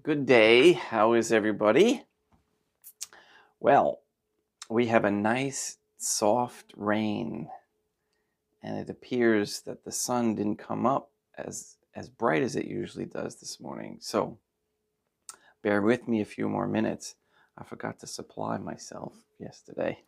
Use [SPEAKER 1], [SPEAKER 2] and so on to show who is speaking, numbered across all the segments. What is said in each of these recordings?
[SPEAKER 1] Good day. How is everybody? Well, we have a nice soft rain, and it appears that the sun didn't come up as bright as it usually does this morning. So bear with me a few more minutes. I forgot to supply myself yesterday.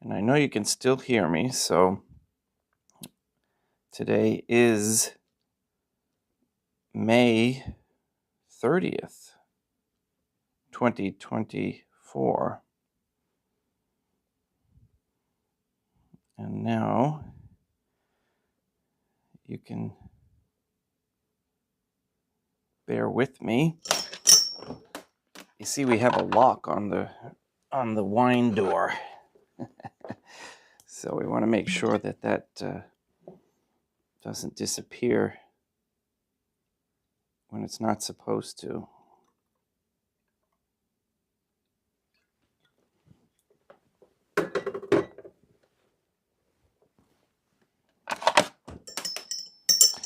[SPEAKER 1] And I know you can still hear me, so today is May 30th, 2024. And now you can bear with me. You see, we have a lock on the wine door. So we want to make sure that doesn't disappear when it's not supposed to.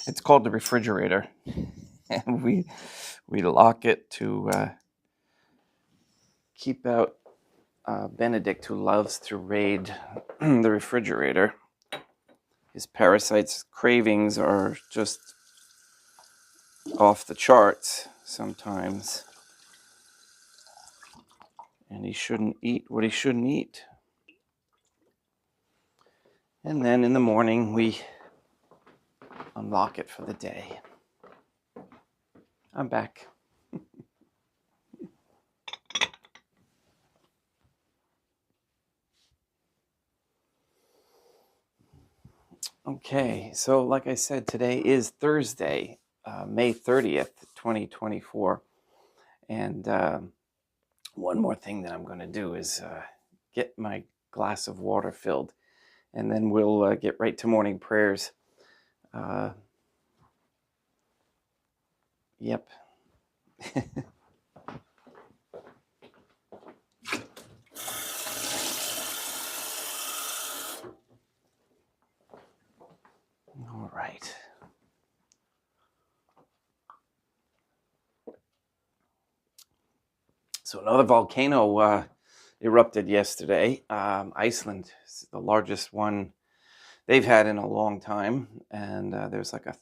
[SPEAKER 1] It's called the refrigerator, and we lock it to keep out Benedict, who loves to raid the refrigerator. His parasites cravings are just off the charts sometimes, and he shouldn't eat what he shouldn't eat. And then in the morning we unlock it for the day. I'm back. Okay, so like I said, today is Thursday, May 30th, 2024. And one more thing that I'm going to do is get my glass of water filled, and then we'll get right to morning prayers. Yep. All right. So another volcano erupted yesterday. Iceland is the largest one they've had in a long time, and there's like a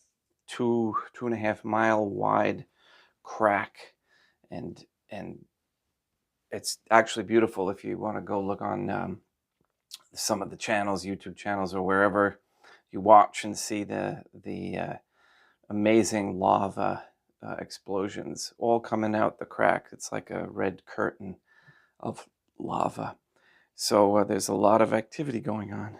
[SPEAKER 1] 2.5 mile wide crack, and it's actually beautiful. If you want to go look on some of the channels, YouTube channels, or wherever you watch and see the amazing lava explosions all coming out the crack. It's like a red curtain of lava. So there's a lot of activity going on.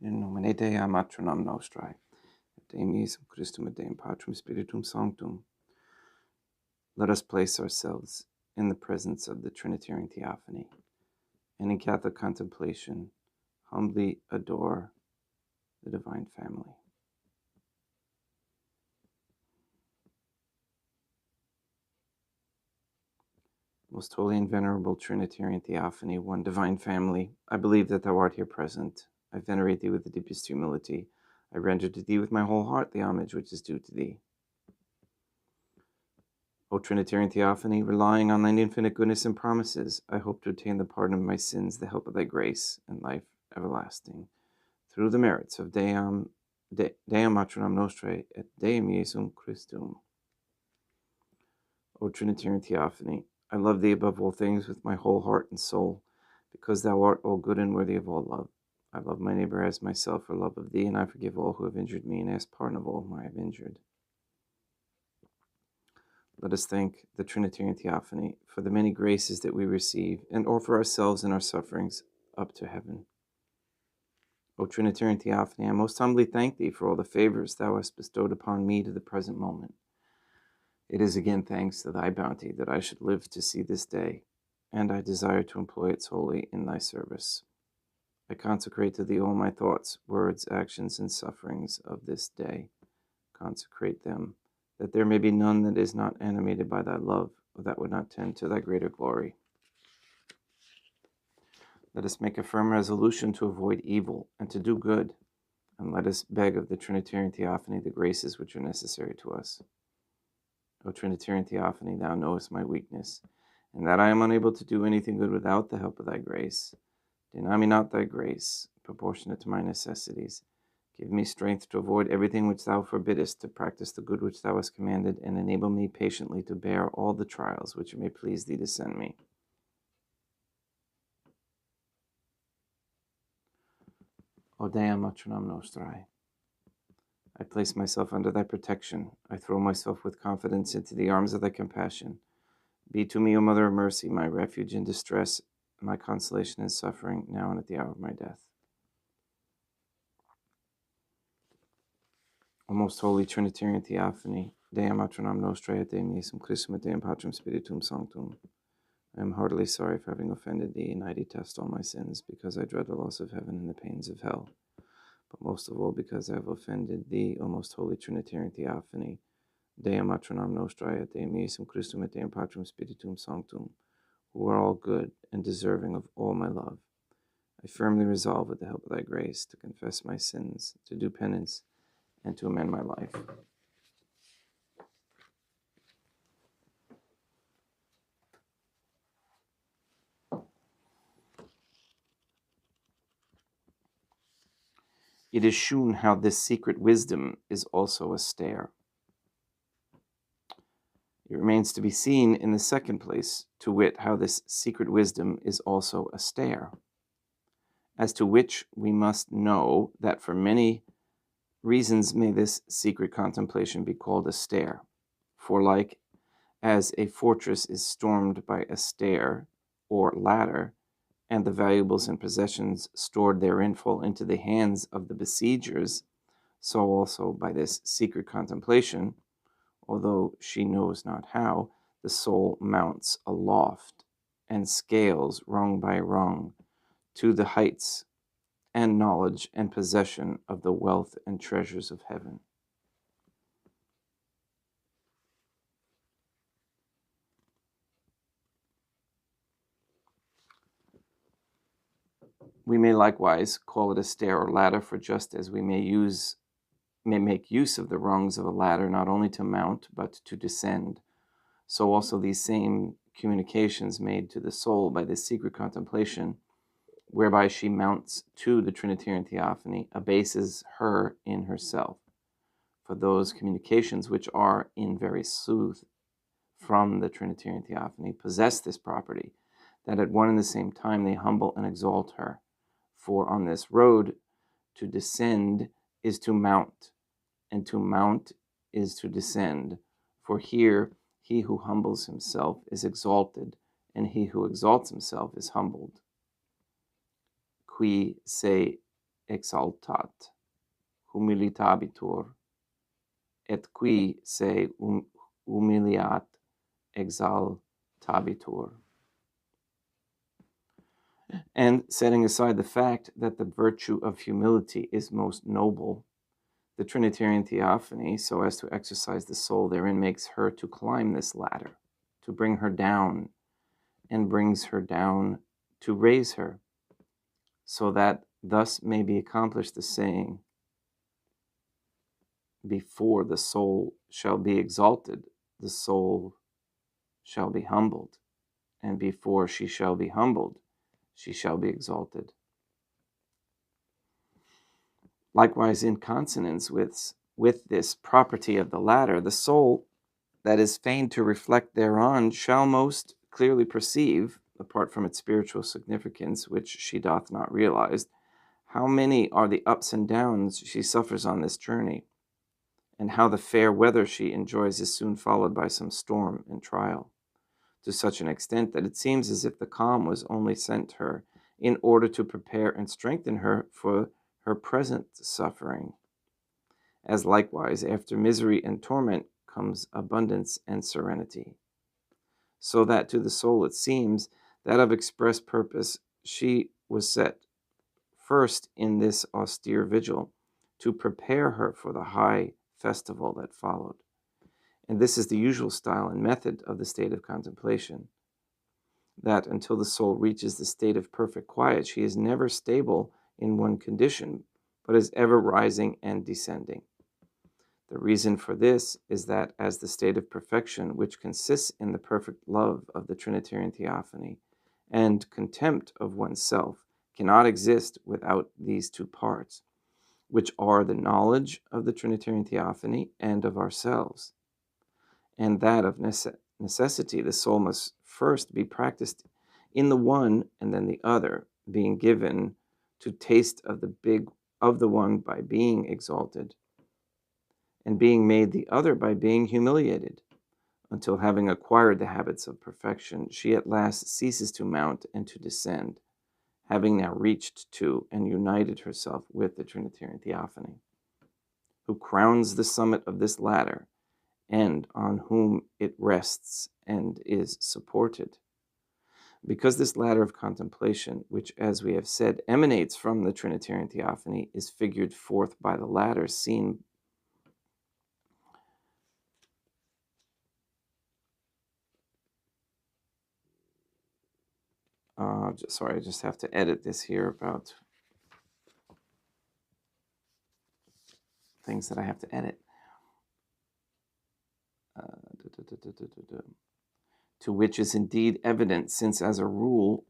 [SPEAKER 1] In nomine Dei matronam nostrae, et Deum Iesum Christum et Deum Patrum Spiritum Sanctum. Let us place ourselves in the presence of the Trinitarian Theophany, and in Catholic contemplation, humbly adore the Divine Family. Most holy and venerable Trinitarian Theophany, one Divine Family, I believe that thou art here present. I venerate thee with the deepest humility. I render to thee with my whole heart the homage which is due to thee. O Trinitarian Theophany, relying on thine infinite goodness and promises, I hope to obtain the pardon of my sins, the help of thy grace, and life everlasting, through the merits of Deum Matronam Nostrae et Deum Iesum Christum. O Trinitarian Theophany, I love thee above all things with my whole heart and soul, because thou art all good and worthy of all love. I love my neighbor as myself for love of thee, and I forgive all who have injured me, and ask pardon of all whom I have injured. Let us thank the Trinitarian Theophany for the many graces that we receive, and offer ourselves and our sufferings up to heaven. O Trinitarian Theophany, I most humbly thank thee for all the favors thou hast bestowed upon me to the present moment. It is again thanks to thy bounty that I should live to see this day, and I desire to employ it solely in thy service. I consecrate to thee all my thoughts, words, actions, and sufferings of this day. Consecrate them, that there may be none that is not animated by thy love, or that would not tend to thy greater glory. Let us make a firm resolution to avoid evil and to do good, and let us beg of the Trinitarian Theophany the graces which are necessary to us. O Trinitarian Theophany, thou knowest my weakness, and that I am unable to do anything good without the help of thy grace. Deny me not thy grace, proportionate to my necessities. Give me strength to avoid everything which thou forbiddest, to practice the good which thou hast commanded, and enable me patiently to bear all the trials which it may please thee to send me. O Deum matronam nostrae, I place myself under thy protection. I throw myself with confidence into the arms of thy compassion. Be to me, O Mother of Mercy, my refuge in distress, my consolation in suffering, now and at the hour of my death. O most holy Trinitarian Theophany, Deum matronam nostrae et Deum Iesum Christum et Deum Patrum Spiritum Sanctum, I am heartily sorry for having offended thee, and I detest all my sins, because I dread the loss of heaven and the pains of hell. But most of all, because I have offended thee, O most holy Trinitarian Theophany, Deum matronam nostrae et Deum Iesum Christum et Deum Patrum Spiritum Sanctum, who are all good and deserving of all my love. I firmly resolve, with the help of thy grace, to confess my sins, to do penance, and to amend my life. It is shewn how this secret wisdom is also a stair. It remains to be seen in the second place, to wit, how this secret wisdom is also a stair, as to which we must know that for many reasons may this secret contemplation be called a stair. For like as a fortress is stormed by a stair or ladder, and the valuables and possessions stored therein fall into the hands of the besiegers, so also by this secret contemplation, although she knows not how, the soul mounts aloft and scales rung by rung to the heights and knowledge and possession of the wealth and treasures of heaven. We may likewise call it a stair or ladder, for just as we may make use of the rungs of a ladder not only to mount but to descend, so also these same communications made to the soul by this secret contemplation, whereby she mounts to the Trinitarian Theophany, abases her in herself. For those communications which are in very sooth from the Trinitarian Theophany possess this property, that at one and the same time they humble and exalt her. For on this road, to descend is to mount, and to mount is to descend. For here, he who humbles himself is exalted, and he who exalts himself is humbled. Qui se exaltat, humilitabitur, et qui se humiliat, exaltabitur. And setting aside the fact that the virtue of humility is most noble, the Trinitarian Theophany, so as to exercise the soul therein, makes her to climb this ladder, to bring her down, and brings her down to raise her, so that thus may be accomplished the saying, before the soul shall be exalted, the soul shall be humbled, and before she shall be humbled, she shall be exalted. Likewise, in consonance with this property of the ladder, the soul that is fain to reflect thereon shall most clearly perceive, apart from its spiritual significance, which she doth not realize, how many are the ups and downs she suffers on this journey, and how the fair weather she enjoys is soon followed by some storm and trial, to such an extent that it seems as if the calm was only sent her in order to prepare and strengthen her for her present suffering. As likewise, after misery and torment comes abundance and serenity. So that to the soul it seems that of express purpose she was set first in this austere vigil to prepare her for the high festival that followed. And this is the usual style and method of the state of contemplation, that until the soul reaches the state of perfect quiet, she is never stable in one condition, but is ever rising and descending. The reason for this is that as the state of perfection, which consists in the perfect love of the Trinitarian Theophany and contempt of oneself, cannot exist without these two parts, which are the knowledge of the Trinitarian Theophany and of ourselves. And that of necessity, the soul must first be practiced in the one and then the other, being given to taste of the one by being exalted, and being made the other by being humiliated, until having acquired the habits of perfection, she at last ceases to mount and to descend, having now reached to and united herself with the Trinitarian Theophany, who crowns the summit of this ladder, and on whom it rests and is supported. Because this ladder of contemplation, which, as we have said, emanates from the Trinitarian Theophany, is figured forth by the ladder seen sorry, I just have to edit this here about things that I have to edit. To which is indeed evident, since as a rule,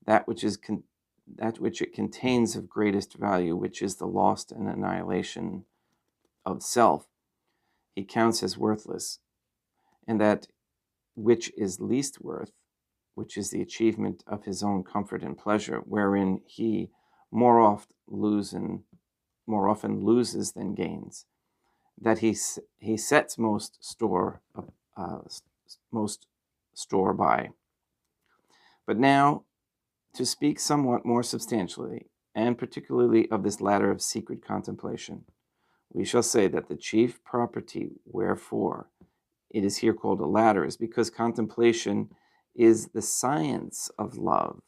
[SPEAKER 1] that which it contains of greatest value, which is the lost and annihilation of self, he counts as worthless, and that which is least worth, which is the achievement of his own comfort and pleasure, wherein he more often loses than gains, that he sets most store by. But now, to speak somewhat more substantially, and particularly of this ladder of secret contemplation, we shall say that the chief property wherefore it is here called a ladder is because contemplation is the science of love,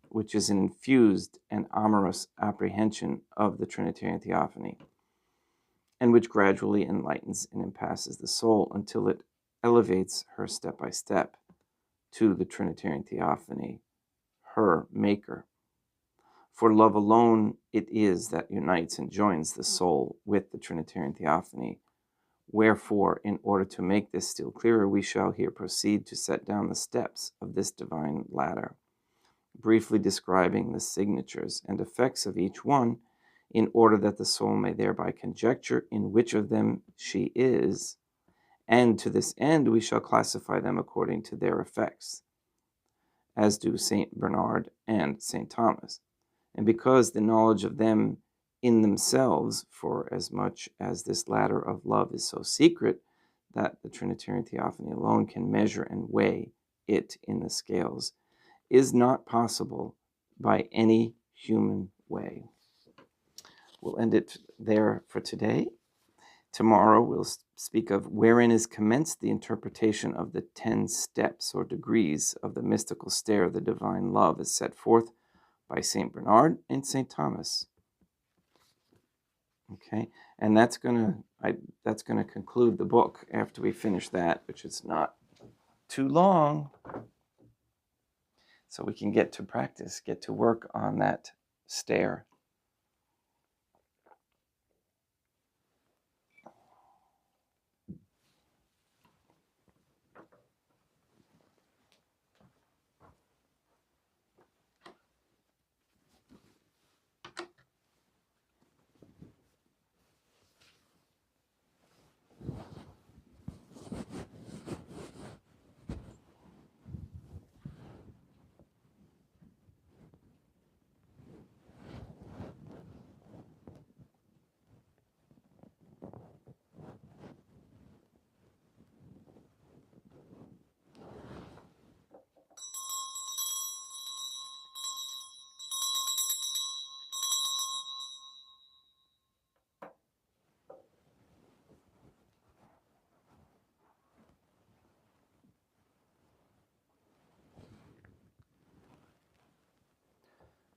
[SPEAKER 1] which is an infused and amorous apprehension of the Trinitarian Theophany, and which gradually enlightens and impasses the soul until it elevates her step by step to the Trinitarian Theophany, her maker. For love alone it is that unites and joins the soul with the Trinitarian Theophany. Wherefore, in order to make this still clearer, we shall here proceed to set down the steps of this divine ladder, briefly describing the signatures and effects of each one, in order that the soul may thereby conjecture in which of them she is, and to this end we shall classify them according to their effects, as do St. Bernard and St. Thomas. And because the knowledge of them in themselves, for as much as this ladder of love is so secret that the Trinitarian Theophany alone can measure and weigh it in the scales, is not possible by any human way. We'll end it there for today. Tomorrow we'll speak of wherein is commenced the interpretation of the 10 steps or degrees of the mystical stair of the divine love as set forth by St. Bernard and St. Thomas. Okay, and that's gonna conclude the book after we finish that, which is not too long, so we can get to practice, get to work on that stair.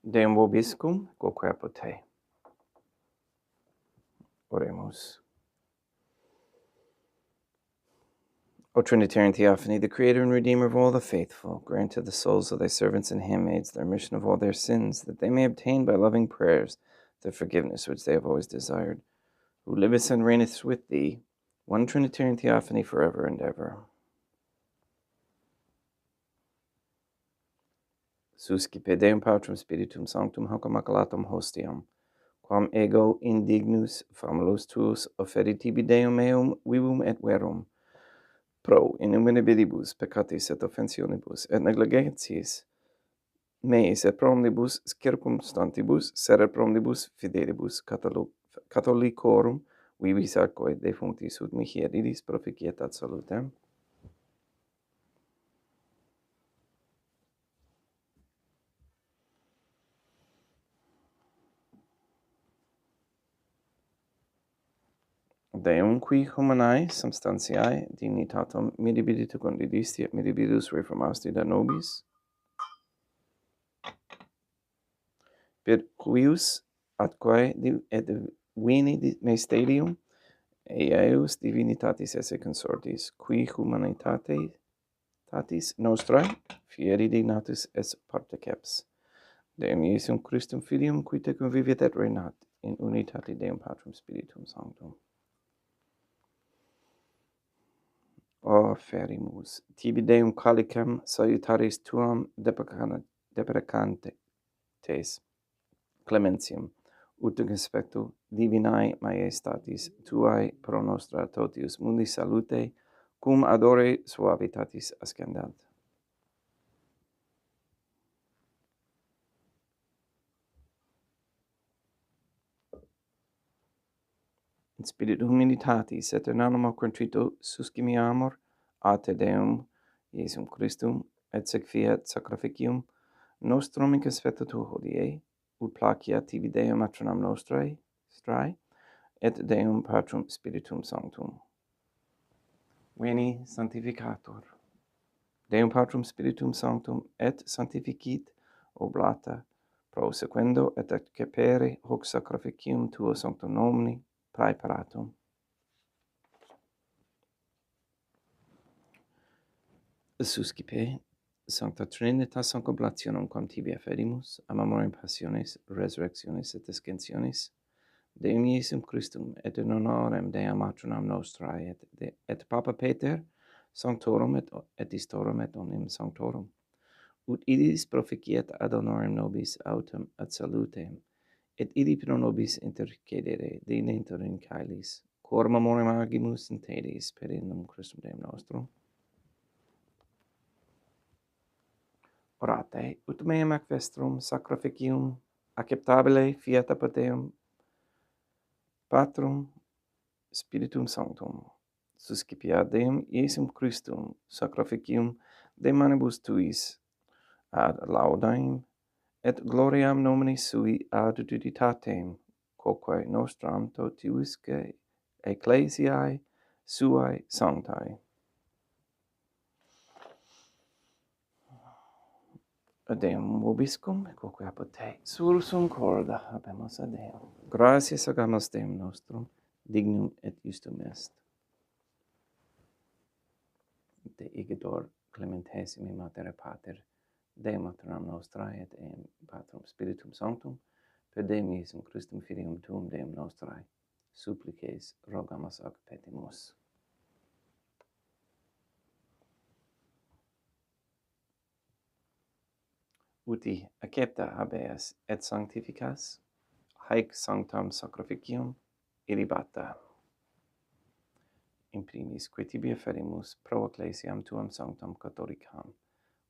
[SPEAKER 1] Deum vobiscum, quoque apud te. Oremus. O Trinitarian Theophany, the Creator and Redeemer of all the faithful, grant to the souls of thy servants and handmaids the remission of all their sins, that they may obtain by loving prayers the forgiveness which they have always desired, who livest and reignest with thee, one Trinitarian Theophany forever and ever. Suscipe Deum Patrum Spiritum Sanctum hoc immaculatum hostiam, quam ego indignus famulus tuus offeri tibi Deum meum vivum et verum, pro innumerabilibus peccatis et offensionibus et negligentiis meis et pro omnibus circumstantibus sed et pro omnibus fidelibus catholicorum vivis atque defunctis ut mihi et idis proficietat salutem. Deum qui humanae substantiae dignitatem mirabilite condidisti et mirabilis reformasti da nobis, per cuius atque et vini maesterium eius divinitatis esse consortis, qui humanitatis nostrae fieri dignatus es parteceps. Deum Iesum Christum Filium, qui te conviviet et regnat in unitate Deum Patrum Spiritum Sanctum. O ferimus, tibi Deum calicem salutaris tuam deprecantes clementium, ut conspectu divinae majestatis tuae pro nostra totius mundi salute, cum adore suavitatis ascendant. In spiritu humilitatis et in animo contrito suscimiamur a te Deum Iesum Christum et sec fiat sacrificium nostrum in conspectu tuo hodie, ut placiat tibi Deum matronam nostrae, et Deum Patrum Spiritum Sanctum. Veni sanctificator. Deum Patrum Spiritum Sanctum et sanctificit oblata prosequendo et accepere hoc sacrificium tuo sanctum nomini praeparatum. Suscipe Sancta Trinitas concoblationum quam tibi afferimus, a memoriam passionis, resurrectionis et ascensionis, Deum Iesum Christum et in honorem Dea matronam nostrae et Papa Peter sanctorum et istorum et omnium sanctorum, ut idis proficiet ad honorem nobis autem ad salutem, et idi pro nobis intercedere dignentur in caelis, cor memoriam agimus in tedis per innum Christum Deum nostrum. Orate, ut meam ac vestrum sacrificium acceptabile fiat apud Deum Patrum Spiritum Sanctum, suscipiat Deum Iesum Christum sacrificium de manibus tuis ad laudem et gloriam nomini sui ad judicitatem, quoque nostram totiusque ecclesiae suae sanctae. Deum vobiscum, quoque apud te, sursum corda habemus ad Deum. Gratias agamus Deum nostrum, dignum et justum est. De igitur clementesimi mater et pater, Deum maternam nostrae et Deum Patrum Spiritum Sanctum, per Deum Iesum Christum Filium tuum Deum nostrae, supplices rogamus ac petimus. Uti accepta habeas et sanctificas, haec sanctam sacrificium ilibata. In primis, qui tibi afferimus pro ecclesiam tuam sanctam catholicam,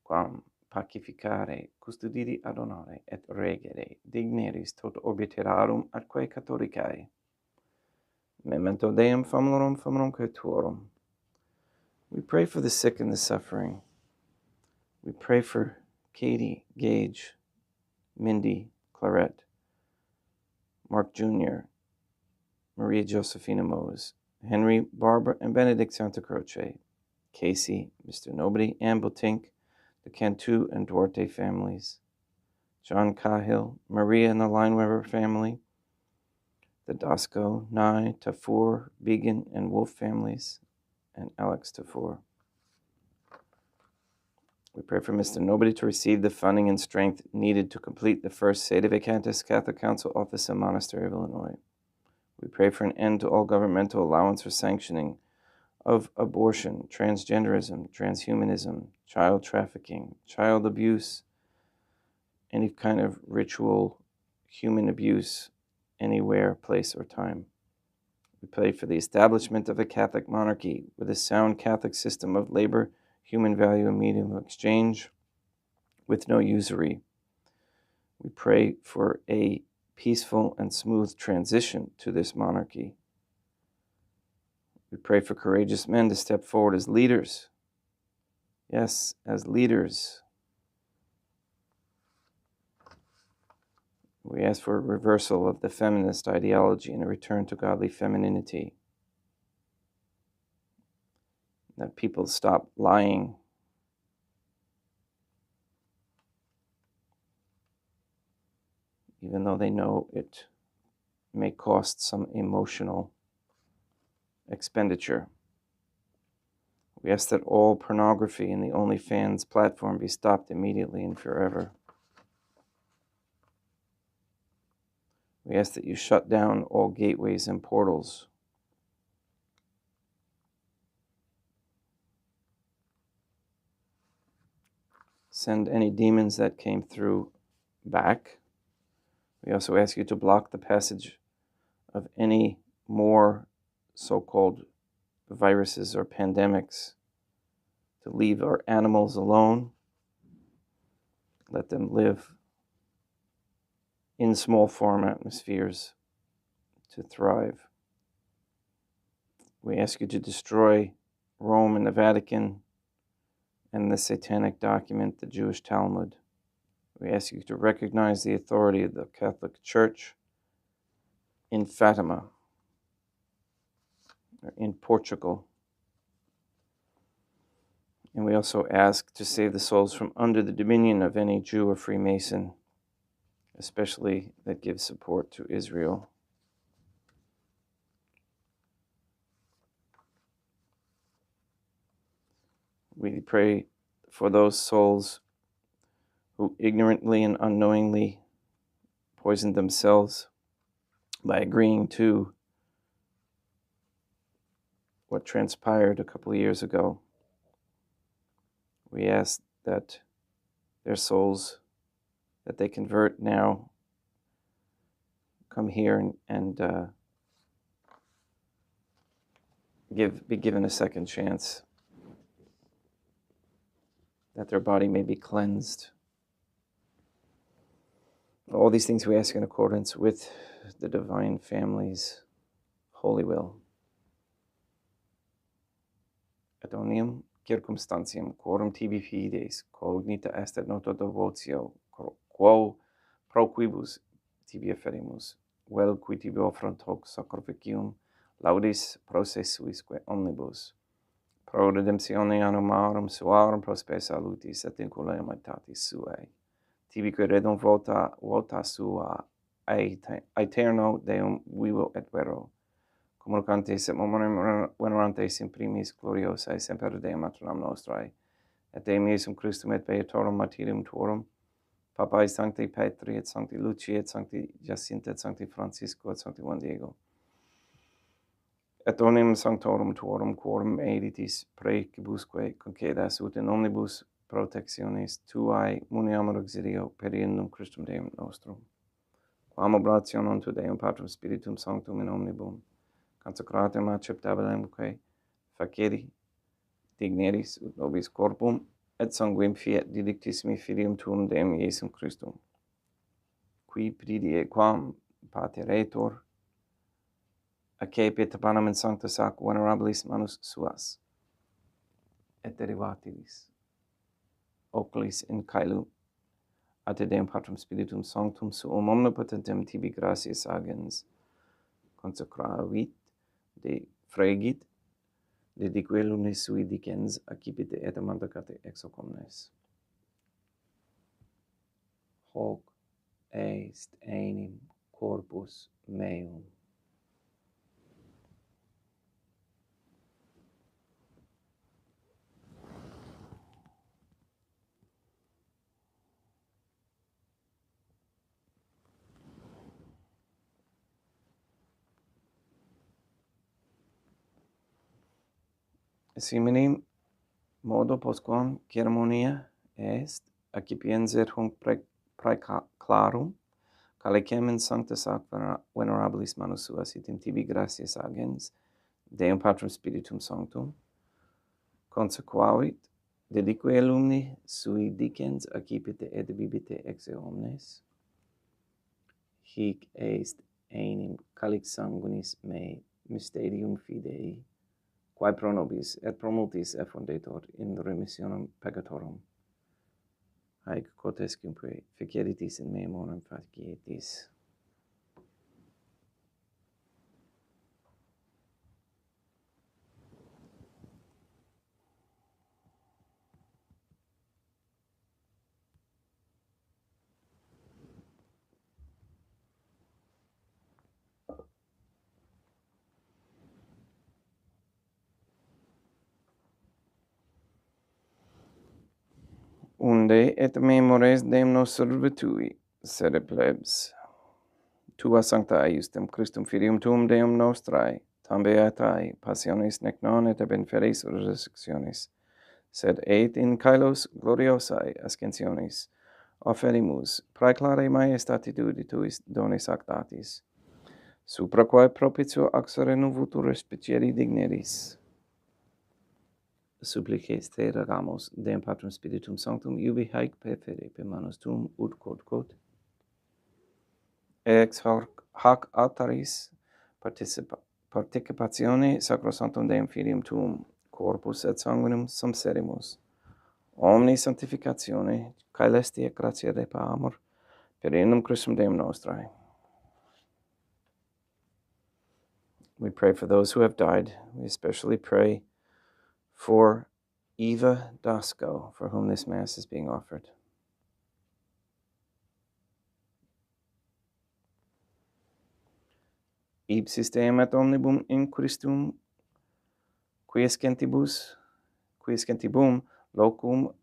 [SPEAKER 1] quam pacificare, custodiri ad honore, et regere digneris tot orbiterarum atque catholicae. Memento Deum famulorum tuorum. We pray for the sick and the suffering. We pray for Katie, Gage, Mindy, Clarette, Mark Jr., Maria Josephina Mose, Henry, Barbara, and Benedict Santa Croce, Casey, Mr. Nobody, Anne Botink, the Cantu and Duarte families, John Cahill, Maria and the Lineweaver family, the Dasco, Nye, Tafur, Began, and Wolf families, and Alex Tafur. We pray for Mr. Nobody to receive the funding and strength needed to complete the first Sede Vacantis Catholic Council office in Monastery of Illinois. We pray for an end to all governmental allowance or sanctioning of abortion, transgenderism, transhumanism, child trafficking, child abuse, any kind of ritual human abuse, anywhere, place, or time. We pray for the establishment of a Catholic monarchy with a sound Catholic system of labor, human value, and medium of exchange with no usury. We pray for a peaceful and smooth transition to this monarchy. We pray for courageous men to step forward as leaders. Yes, as leaders. We ask for a reversal of the feminist ideology and a return to godly femininity. That people stop lying. Even though they know it may cost some emotional expenditure. We ask that all pornography in the OnlyFans platform be stopped immediately and forever. We ask that you shut down all gateways and portals. Send any demons that came through back. We also ask you to block the passage of any more so-called viruses or pandemics, to leave our animals alone. Let them live in small farm atmospheres to thrive. We ask you to destroy Rome and the Vatican and the satanic document, the Jewish Talmud. We ask you to recognize the authority of the Catholic Church in Fatima, or in Portugal. And we also ask to save the souls from under the dominion of any Jew or Freemason, especially that gives support to Israel. We pray for those souls who ignorantly and unknowingly poisoned themselves by agreeing to what transpired a couple of years ago. We ask that their souls, that they convert now, come here and be given a second chance, that their body may be cleansed. All these things we ask in accordance with the divine family's holy will. Adonium circumstantiam quorum tibi fides, cognita est et nota devotio, quo pro quibus tibi afferimus, vel qui tibi offrant hoc sacrificium, laudis processuisque omnibus, pro redemptione annumarum suarum prosper salutis et incula aetatis suae, tibi que redum vota sua aeterno Deum vivo et vero, communicantes et momentum venerantes in primis gloriosae semper Deum maternam nostrae, et Deum Iesum Christum et Beatorum martyrium tuorum, Papae Sancti Petri et Sancti Lucia et Sancti Jacinta et Sancti Francisco et Sancti Juan Diego, et omnium sanctorum tuorum quorum editis precibusque concedas ut in omnibus protectionis tuae muniamur auxilio per innum Christum Deum nostrum. Quam oblationem tu Deum Patrum Spiritum Sanctum in omnibus consecratum acceptabilemque faceri digneris ut nobis corpum et sanguinem fiat didictissimi filium tuum Deum Iesum Christum, qui pridie quam pateretur accepit panem in sanctus ac venerabilis manus suas, et derivativis oculis in caelum ad Deum Patrum Spiritum Sanctum suum omnipotentem tibi gratias agens consecravit, de fregit, de diquelunis sui dicens accipite et mandacate ex hoc omnes. Hoc est enim corpus meum. Siminem modo postquam ceremonia est, accipienser hunc praeclarum, calicem in sanctus ac venerabilis manus suas, et in tibi gratias agens, Deum Patrum Spiritum Sanctum, consequavit, dedique alumni sui dicens accipite et bibite ex omnes, hic est enim calix sanguinis mei mysterium fidei, quae pro nobis et pro multis effundetur in remissionem peccatorum. Haec quotescumque ficeritis in meum onem facietis. Unde et memores Deum nos servitui, sede plebs, tua sancta iustem Christum filium tuum Deum nostrae, tam beatae, passionis nec non et ab inferis resurrectionis, sed et in caelos gloriosae ascensionis, offerimus, praeclare majestatitude tuis donis ac datis, supra quae propitio axere nuvutur respicieri digneris. Supplices te rogamus, Deum Patrum Spiritum Sanctum, iubi haec per fede per manus tuum ut quod, ex hoc altaris participatione sacrosanctum Deum Filium tuum, corpus et sanguinum sumserimus, omni sanctificatione, caelesti et gratia Dei amor, per innum Christum Deum nostrae. We pray for those who have died. We especially pray for Eva Dasco, for whom this Mass is being offered. Ipsis Deum et omnibum in Christum, quiescentibum locum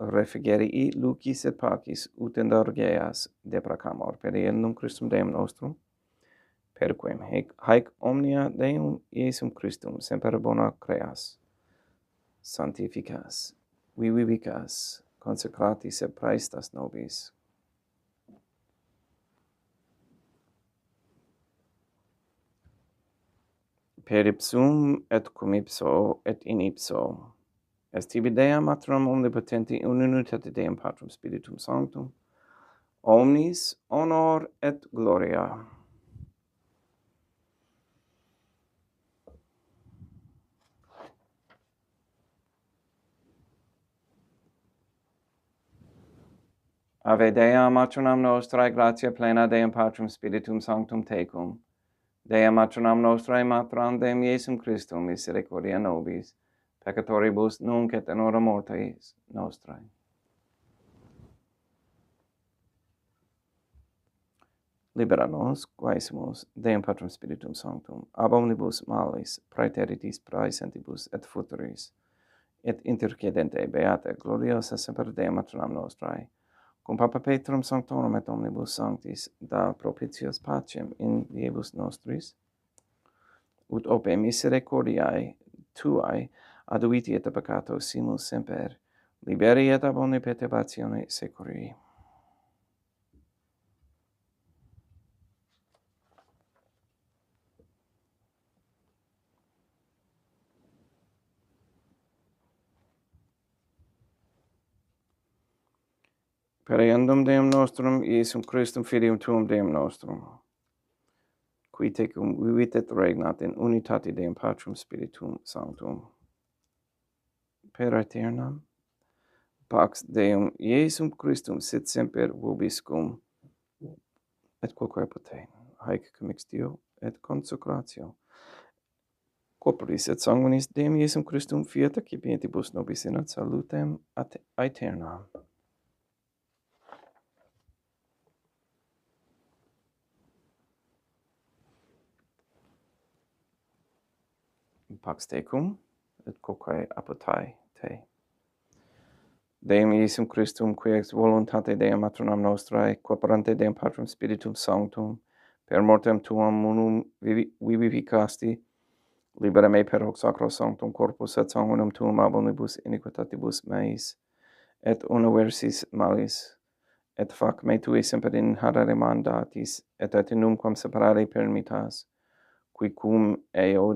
[SPEAKER 1] refigerii lucis et pacis ut indulgeas deprecamur per innum Christum Deum nostrum, perquem haec omnia Deum Iesum Christum semper bona creas, sanctificas, vivicas, consecratis et praestas nobis. Per ipsum et cum ipso et in ipso, est tibi Dea Matram omnipotenti in unitate Deum Patrum Spiritum Sanctum, omnis honor et gloria. Ave Dea Matronam nostrae, gratia plena Deum Patrum Spiritum Sanctum tecum. Dea Matronam nostrae, Matram Deum Iesum Christum, misericordia nobis, peccatoribus nunc et in hora mortis nostrae. Libera nos, quaesimus, Deum Patrum Spiritum Sanctum, ab omnibus malis, praeteritis praesentibus et futuris, et intercedente beata gloriosa semper Deum Matronam nostrae, cum Papa Petrum Sanctorum et omnibus sanctis, da propitios pacem in diebus nostris, ut ope misericordiae tuae aduiti et peccato simus semper, liberi et ab omni perturbatione securi. Per eundum Deum nostrum, Iesum Christum Filium tuum Deum nostrum, qui tecum vivit et regnat in unitate Deum Patrum Spiritum Sanctum, per aeternam, pax Deum Iesum Christum sit semper vobiscum, et quoque pote, haec commixtio et consecratio, corporis et sanguinis Deum Iesum Christum fiat accipientibus nobis in ad salutem aeternam. pax tecum, et quoque apotai te. Deum Iesum Christum, qui ex voluntate Deum matronam nostrae, quoperante Deum Patrum Spiritum Sanctum, per mortem tuam unum vivificasti, libera me per hoc sacro sanctum corpus et sanguinem tuum ab omnibus iniquitatibus meis, et universis malis, et fac me tui semper in harare mandatis, et numquam separare permittas, qui cum eo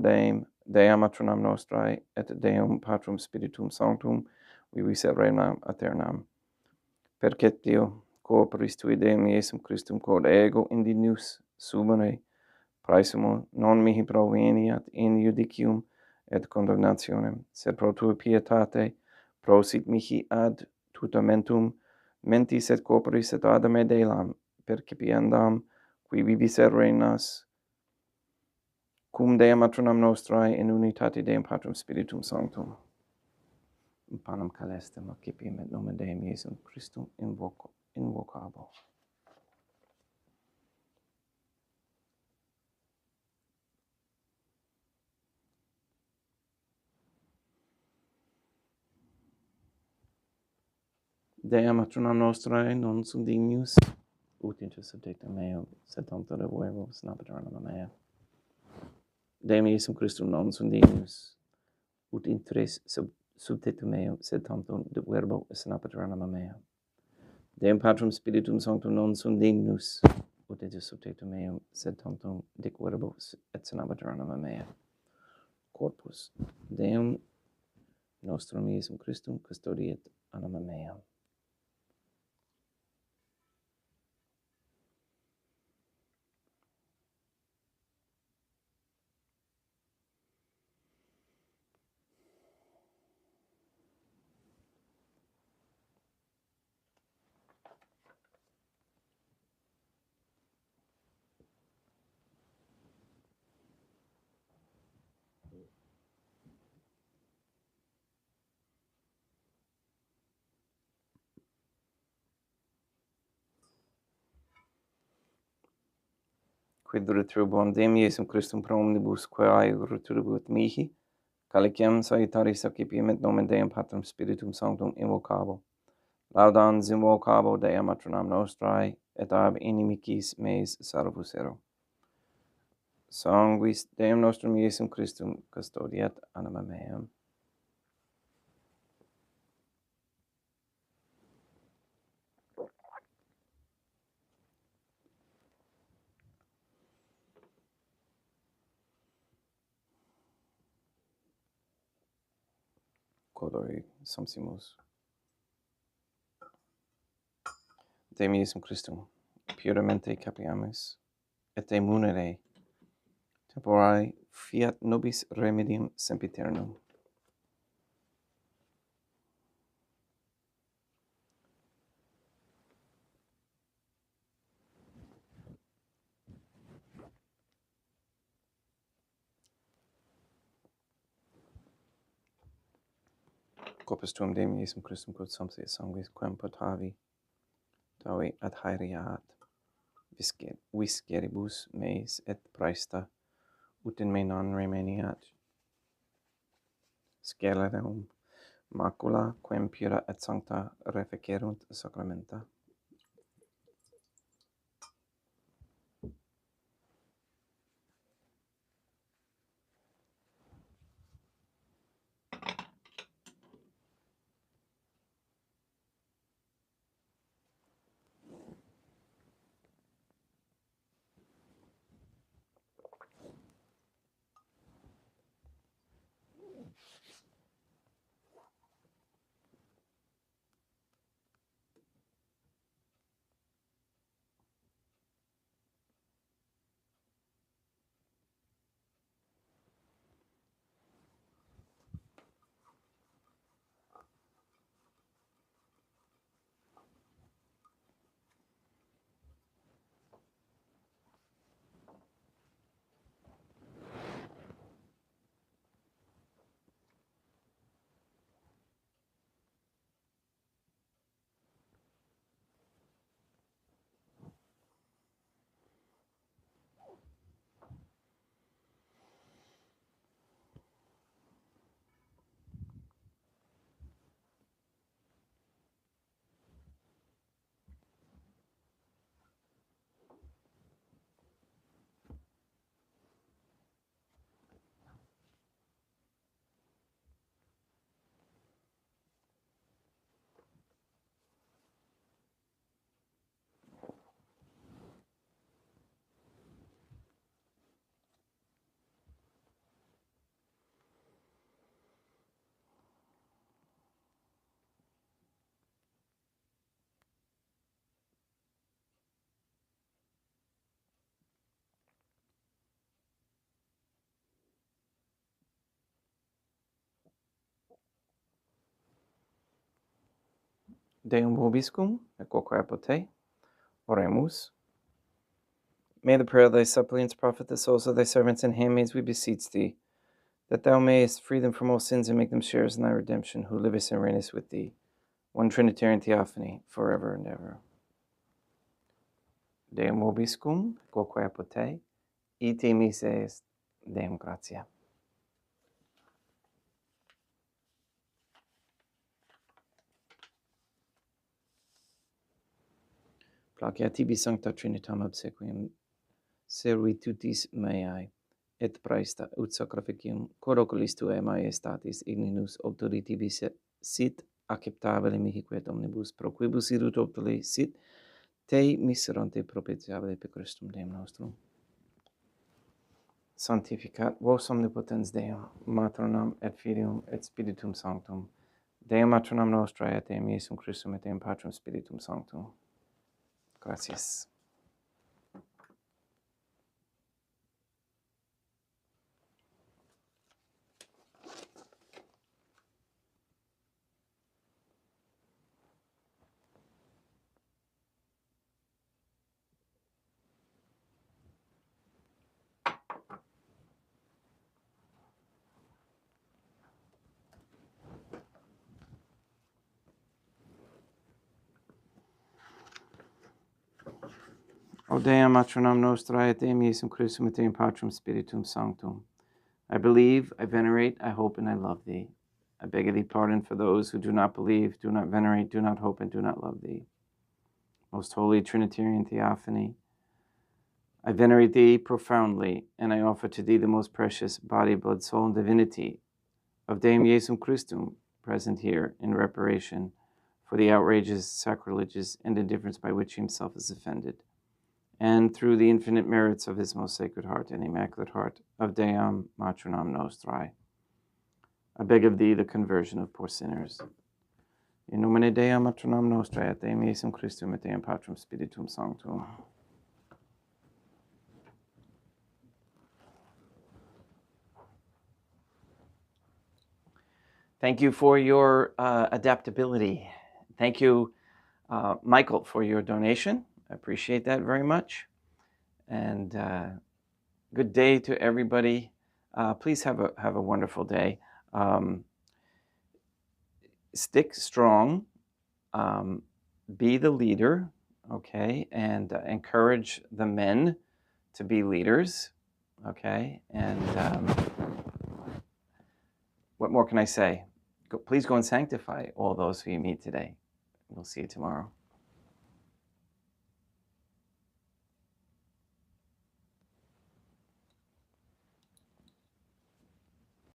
[SPEAKER 1] Dea matronam nostrae, et Deum Patrum Spiritum Sanctum, vivis et regnam aeternam. Perceptio, cooperis tui Deum Iesum Christum, quod ego indignus sumere, praesumo non mihi proveniat in judicium et condemnationem, sed pro tua pietate prosit mihi ad tutamentum mentis et corporis et adame delam, percipiendam, qui vivis et regnas, cum Deum matronam nostrae in unitate Deum Patrum Spiritum Sanctum. Panem calestem accipiem et nomen Deum Iesum Christum invocabo. Deum matronam nostrae non sum dignius, ut intercedete meum, sed tanto devoevos napaternam mea. Deum Iesum Christum non sum dignius, ut interes subtete meum, sed tantum de verbo napaternam mea. Deum Patrum Spiritum Sanctum non sum dignus, ut intercedete meum, sed tantum de verbo et napaternam mea. Corpus Deum nostrum Iesum Christum custodiet anima meam. Quid retribuam Deum Iesum Christum pro omnibus quae retribuit mihi, calicem salutaris accipiem et nomen Deum Patrum Spiritum Sanctum invocabo. Laudans invocabo Deum matronam nostrae, et ab inimicis meis salvus ero. Sanguis Deum nostrum Iesum Christum custodiet anima meam. Codori sumpsimus. Deum Iesum Christum, puramente capiamus, et de munere temporale fiat nobis remedium sempiternum. Corpus tuum Deum Iesum Christum quod sumpsi sanguis quem potavi tavi adhaeriat visceribus meis et praesta ut in me non remeniat scelerum macula quem pura et sancta refecerunt sacramenta. Deum vobiscum, et quoque apote, oremus. May the prayer of thy suppliants profit the souls of thy servants and handmaids, we beseech thee, that thou mayest free them from all sins and make them sharers in thy redemption, who livest and reignest with thee, one Trinitarian Theophany, forever and ever. Deum vobiscum, et quoque apote, ite mises Deum gratia. Placia tibi sancta Trinitam obsequium servitutis meae, et praesta ut sacrificium cor oculis tuae maiestatis igninus auctoritibus sit acceptabile mihi quet omnibus, pro quibus irut optile sit te miserante propitiabile per Christum Deum nostrum. Sanctificat vos omnipotens Deum, Matronam et Filium et Spiritum Sanctum, Deum Matronam nostrae et Deum Iesum Christum et Deum Patrum Spiritum Sanctum. Gracias. O Deum Matronam nostrae et Deum Iesum Christum et Deum Patrum Spiritum Sanctum. I believe, I venerate, I hope, and I love thee. I beg of thee pardon for those who do not believe, do not venerate, do not hope, and do not love thee. Most holy Trinitarian Theophany, I venerate thee profoundly, and I offer to thee the most precious body, blood, soul, and divinity of Deum Iesum Christum, present here in reparation for the outrages, sacrileges, and indifference by which he himself is offended, and through the infinite merits of his most sacred heart and immaculate heart of Deum Matronam Nostrae, I beg of thee the conversion of poor sinners. In nomine Deum Matronam Nostrae et Deum Iesum Christum et Deum Patrum Spiritum Sanctum. Thank you for your adaptability. Thank you, Michael, for your donation. I appreciate that very much. And good day to everybody. Please have a wonderful day. Stick strong. Be the leader, okay? And encourage the men to be leaders, okay? And what more can I say? Please go and sanctify all those who you meet today. We'll see you tomorrow.